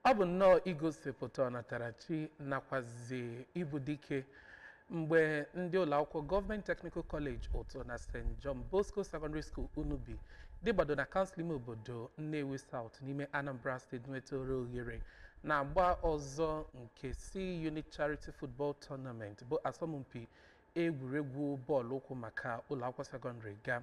ọ bụ nnọọ igosipụta ọnatarachi nakwazi ibu dike mgbe ndị ụlọakwụkwọ Government Technical College ụtụ na St. Johnbosco Secondary School Unubi dịgbado na kansụl ime obodo Nnewi South n'ime Anambra State nwetara ohere na-agba ọzọ nke C-Unit Charity Football Tournament bụ asọmpi egwuregwu bọọlụ ụkwụ maka ụlọakwụkwọ sekọndịrị ga.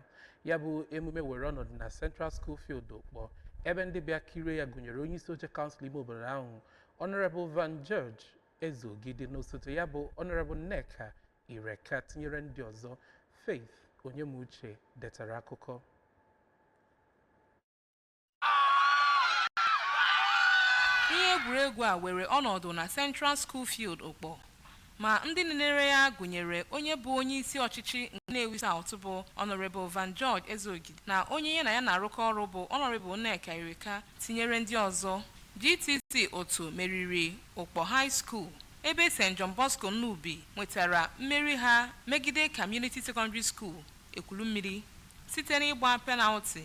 Ya bụ emume were ọnọdụ na Central School Field Okpor ebe ndị bịa kirie ya gụnyere onye isi oche kansụl ime obodo ahụ Honorable Van George Ezogide n'osote ya bụ Honorable Nneka Ireka tinyere ndị ọzọ. Faith Onyemuche detara akụkọ. Ihe egwuregwu a were ọnọdụ na Central School Field Okpor ma ndị nenere ya gụnyere onye bụ onye isi ọchịchị Nnewi South bụ Honorable Van George Ezogide na onye ya na ya na-arụkọ ọrụ bụ Honorable Nneka Ireka tinyere ndị ọzọ. GTC otu Meriri Okpor High School ebe St. Johnbosco Unubi nwetara mmeri ha megide Community Secondary School Ekwulummiri site n'ịgba penalti.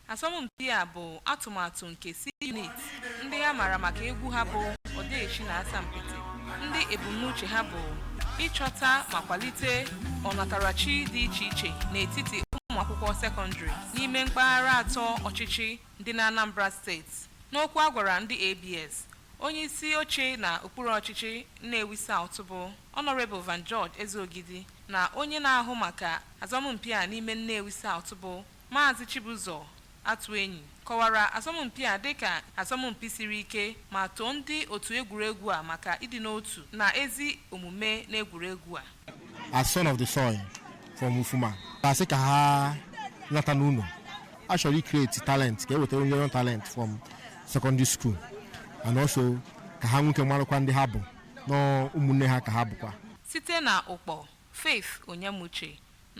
Asọmpi a bụ atụmatụ nke C-Unit ndị ya mara maka egwu ha bụ Odechi na Asampete. Ndị ebumnuche ha bụ ịchọta ma kwalite ọnatarachi dị iche iche n'etiti ụmụ akwụkwọ sekọndịrị n'ime mpaghara atọ ọchịchị dị na Anambra steeti. N'okwu a gwara ndị ABS, onye isi oche na okpuru ọchịchị Nnewi South bụ Honorable Van George Ezogide na onye na-ahụ maka asọmpi a n'ime Nnewi South bụ Maazị Chibuzor Atụenyi kọwara asọmpi a dịka asọmpi siri ike ma too ndị otu egwuregwu a maka ịdị n'otu na ezi omume n'egwuregwu a. As son of the soil from Ufuma, asị ka ha nata n'ụlọ. Actually create talent, ka eweta young talent from secondary school, and also ka ha nwoke marụkwa ndị ha bụ na ụmụnne ha ka ha bụkwa. Site na Okpor, Faith Onyemuche